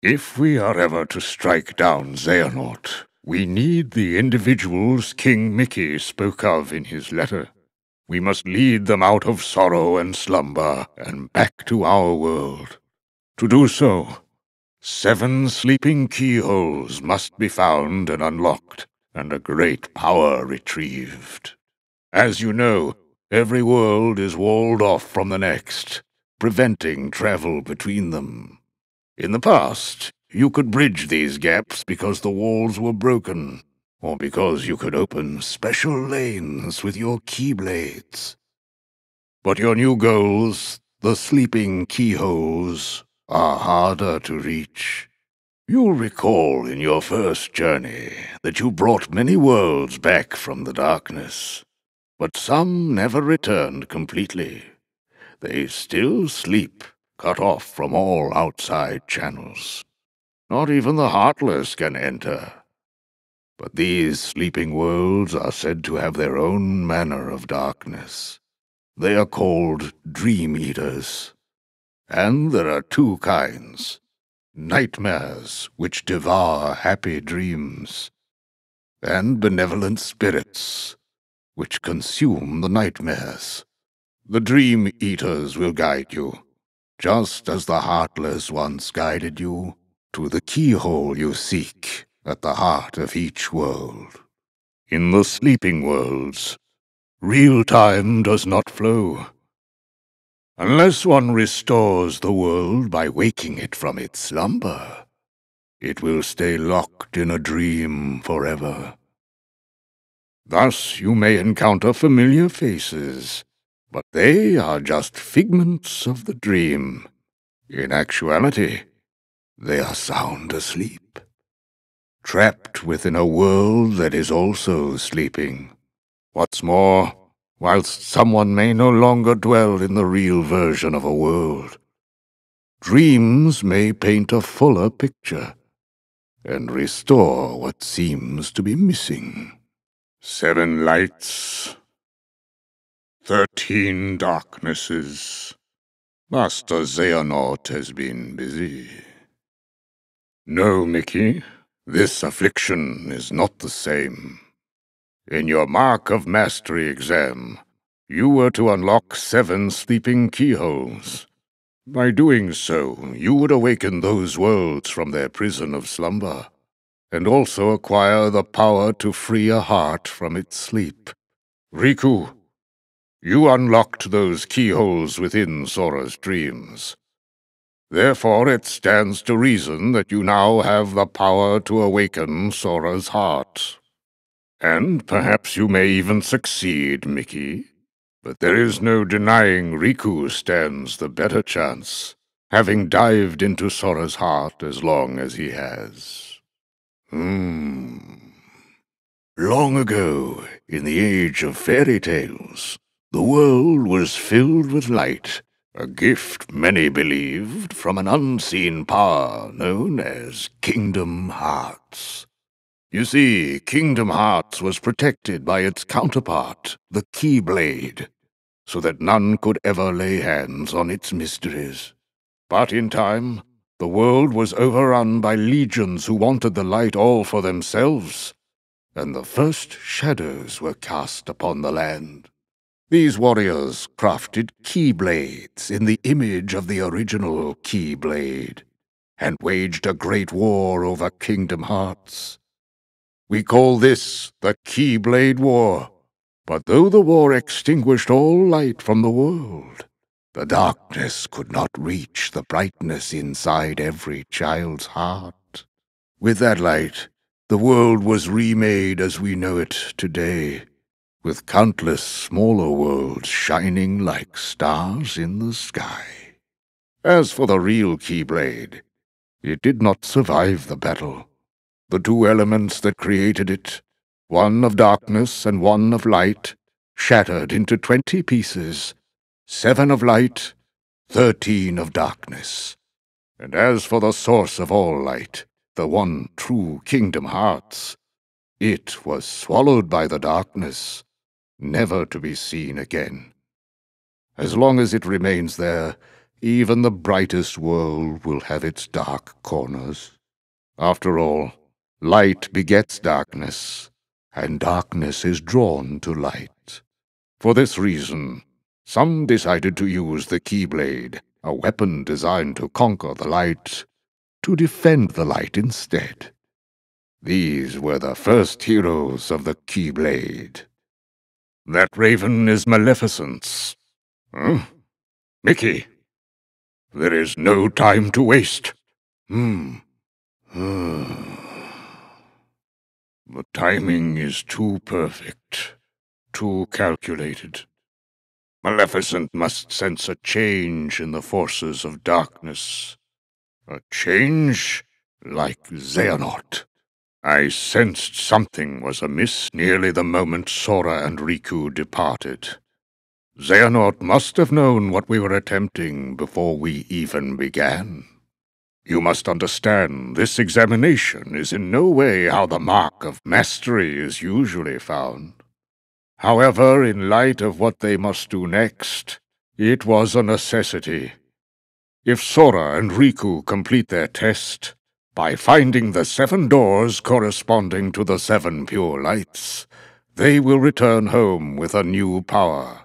If we are ever to strike down Xehanort, we need the individuals King Mickey spoke of in his letter. We must lead them out of sorrow and slumber and back to our world. To do so, 7 sleeping keyholes must be found and unlocked, and a great power retrieved. As you know, every world is walled off from the next, preventing travel between them. In the past, you could bridge these gaps because the walls were broken, or because you could open special lanes with your keyblades. But your new goals, the sleeping keyholes, are harder to reach. You'll recall in your first journey that you brought many worlds back from the darkness, but some never returned completely. They still sleep, cut off from all outside channels. Not even the Heartless can enter. But these sleeping worlds are said to have their own manner of darkness. They are called Dream Eaters. And there are 2 kinds: nightmares, which devour happy dreams, and benevolent spirits, which consume the nightmares. The Dream Eaters will guide you, just as the Heartless once guided you, to the keyhole you seek at the heart of each world. In the sleeping worlds, real time does not flow. Unless one restores the world by waking it from its slumber, it will stay locked in a dream forever. Thus you may encounter familiar faces, but they are just figments of the dream. In actuality, they are sound asleep, trapped within a world that is also sleeping. What's more, whilst someone may no longer dwell in the real version of a world, dreams may paint a fuller picture and restore what seems to be missing. 7 lights, 13 darknesses. Master Xehanort has been busy. No, Mickey, this affliction is not the same. In your Mark of Mastery exam, you were to unlock 7 sleeping keyholes. By doing so, you would awaken those worlds from their prison of slumber, and also acquire the power to free a heart from its sleep. Riku, you unlocked those keyholes within Sora's dreams. Therefore, it stands to reason that you now have the power to awaken Sora's heart. And perhaps you may even succeed, Mickey. But there is no denying Riku stands the better chance, having dived into Sora's heart as long as he has. Long ago, in the age of fairy tales, the world was filled with light, a gift many believed from an unseen power known as Kingdom Hearts. You see, Kingdom Hearts was protected by its counterpart, the Keyblade, so that none could ever lay hands on its mysteries. But in time, the world was overrun by legions who wanted the light all for themselves, and the first shadows were cast upon the land. These warriors crafted Keyblades in the image of the original Keyblade, and waged a great war over Kingdom Hearts. We call this the Keyblade War. But though the war extinguished all light from the world, the darkness could not reach the brightness inside every child's heart. With that light, the world was remade as we know it today, with countless smaller worlds shining like stars in the sky. As for the real Keyblade, it did not survive the battle. The 2 elements that created it, one of darkness and one of light, shattered into 20 pieces, 7 of light, 13 of darkness. And as for the source of all light, the one true Kingdom Hearts, it was swallowed by the darkness, never to be seen again. As long as it remains there, Even the brightest world will have its dark corners. After all, light begets darkness, and darkness is drawn to light. For this reason, some decided to use the Keyblade, a weapon designed to conquer the light, to defend the light instead. These were the first heroes of the Keyblade. That raven is Maleficent's. Huh? Mickey, there is no time to waste. The timing is too perfect, too calculated. Maleficent must sense a change in the forces of darkness. A change like Xehanort. I sensed something was amiss nearly the moment Sora and Riku departed. Xehanort must have known what we were attempting before we even began. You must understand, this examination is in no way how the mark of mastery is usually found. However, in light of what they must do next, it was a necessity. If Sora and Riku complete their test, by finding the 7 doors corresponding to the 7 pure lights, they will return home with a new power.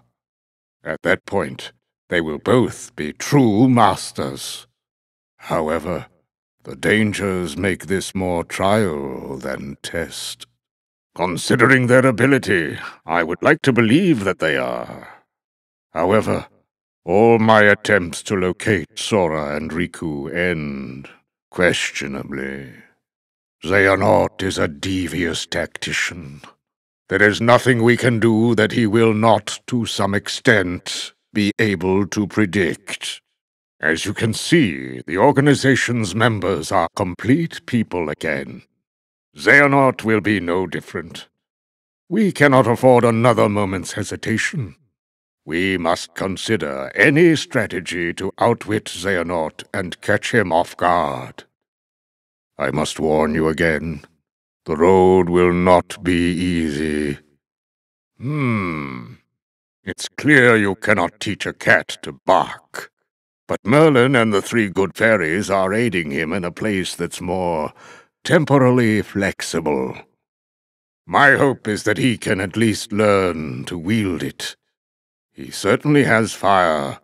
At that point, they will both be true masters. However, the dangers make this more trial than test. Considering their ability, I would like to believe that they are. However, all my attempts to locate Sora and Riku end questionably. Xehanort is a devious tactician. There is nothing we can do that he will not, to some extent, be able to predict. As you can see, the organization's members are complete people again. Xehanort will be no different. We cannot afford another moment's hesitation. We must consider any strategy to outwit Xehanort and catch him off guard. I must warn you again, the road will not be easy. It's clear you cannot teach a cat to bark. But Merlin and the 3 good fairies are aiding him in a place that's more temporally flexible. My hope is that he can at least learn to wield it. He certainly has fire,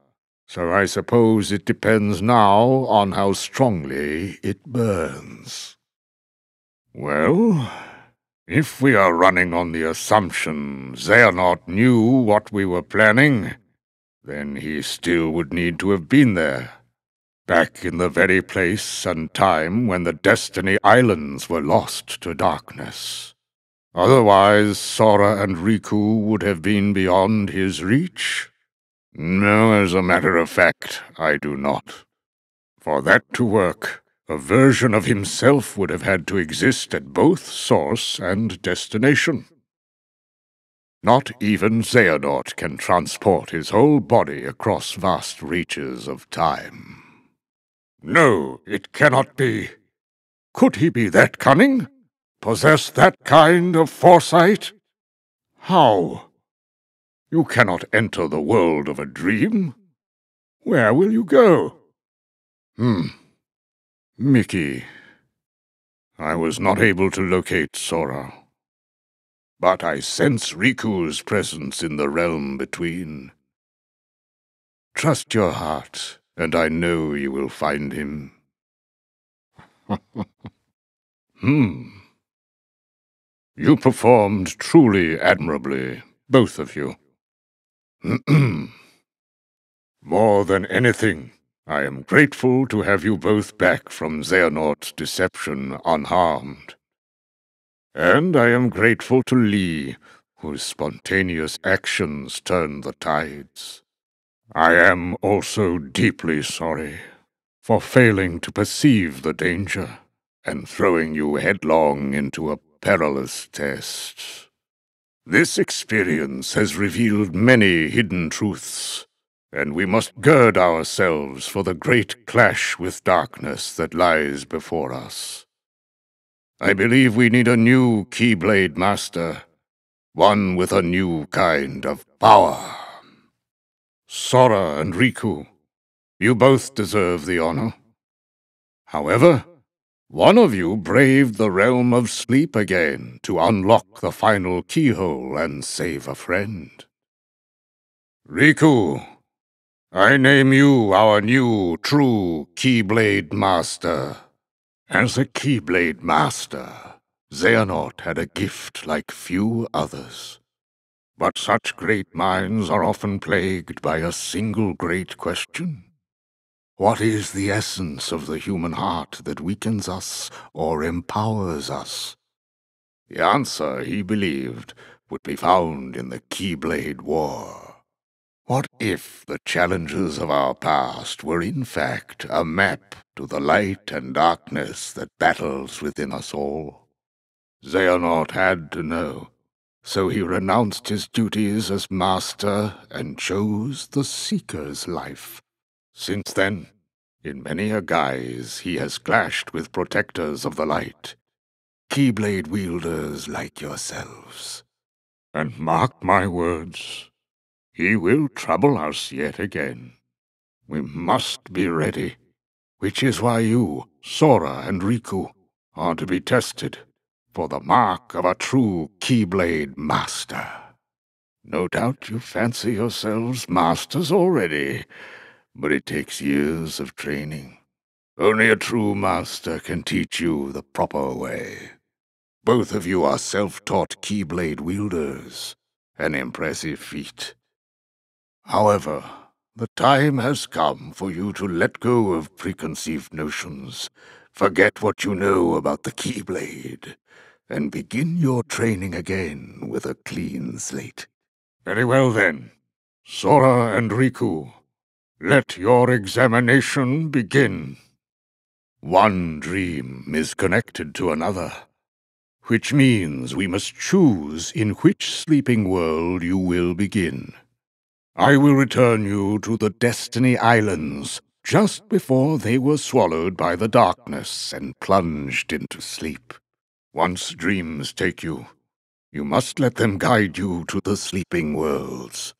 so I suppose it depends now on how strongly it burns. Well, if we are running on the assumption Xehanort knew what we were planning, then he still would need to have been there, back in the very place and time when the Destiny Islands were lost to darkness. Otherwise, Sora and Riku would have been beyond his reach? No, as a matter of fact, I do not. For that to work, a version of himself would have had to exist at both source and destination. Not even Xehanort can transport his whole body across vast reaches of time. No, it cannot be. Could he be that cunning? Possess that kind of foresight? How? You cannot enter the world of a dream. Where will you go? Mickey. I was not able to locate Sora. But I sense Riku's presence in the realm between. Trust your heart, and I know you will find him. You performed truly admirably, both of you. More than anything, I am grateful to have you both back from Xehanort's deception unharmed. And I am grateful to Lee, whose spontaneous actions turned the tides. I am also deeply sorry for failing to perceive the danger and throwing you headlong into a perilous test. This experience has revealed many hidden truths, and we must gird ourselves for the great clash with darkness that lies before us. I believe we need a new Keyblade Master, one with a new kind of power. Sora and Riku, You both deserve the honor. However, one of you braved the realm of sleep again to unlock the final keyhole and save a friend. Riku, I name you our new true Keyblade Master. As a Keyblade Master, Xehanort had a gift like few others. But such great minds are often plagued by a single great question. What is the essence of the human heart that weakens us or empowers us? The answer, he believed, would be found in the Keyblade War. What if the challenges of our past were in fact a map to the light and darkness that battles within us all? Xehanort had to know, so he renounced his duties as master and chose the Seeker's life. Since then, in many a guise, he has clashed with protectors of the light, Keyblade wielders like yourselves. And mark my words, he will trouble us yet again. We must be ready, which is why you, Sora and Riku, are to be tested for the mark of a true Keyblade Master. No doubt you fancy yourselves masters already, but it takes years of training. Only a true master can teach you the proper way. Both of you are self-taught Keyblade wielders, an impressive feat. However, the time has come for you to let go of preconceived notions, forget what you know about the Keyblade, and begin your training again with a clean slate. Very well then, Sora and Riku, let your examination begin. One dream is connected to another, which means we must choose in which sleeping world you will begin. I will return you to the Destiny Islands just before they were swallowed by the darkness and plunged into sleep. Once dreams take you, you must let them guide you to the sleeping worlds.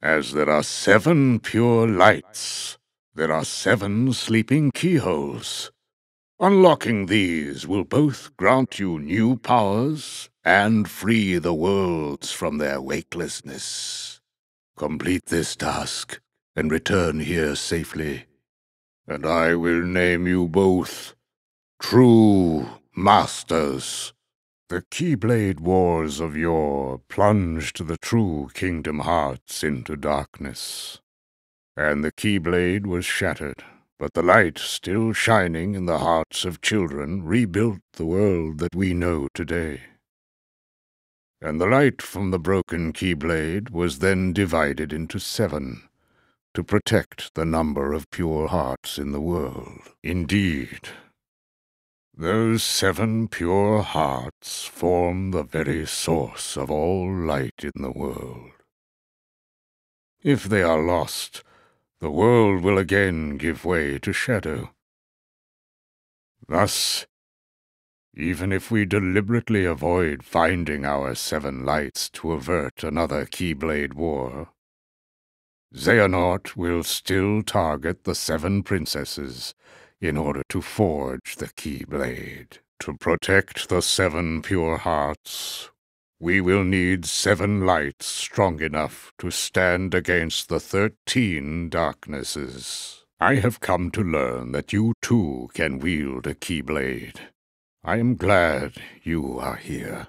As there are 7 pure lights, there are 7 sleeping keyholes. Unlocking these will both grant you new powers and free the worlds from their wakelessness. Complete this task and return here safely, and I will name you both true masters. The Keyblade wars of yore plunged the true Kingdom Hearts into darkness, and the Keyblade was shattered, but the light still shining in the hearts of children rebuilt the world that we know today. And the light from the broken Keyblade was then divided into 7, to protect the number of pure hearts in the world. Indeed, those 7 pure hearts form the very source of all light in the world. If they are lost, the world will again give way to shadow. Thus, even if we deliberately avoid finding our 7 lights to avert another Keyblade war, Xehanort will still target the 7 princesses in order to forge the Keyblade. To protect the 7 pure hearts, we will need 7 lights strong enough to stand against the 13 darknesses. I have come to learn that you too can wield a Keyblade. I am glad you are here.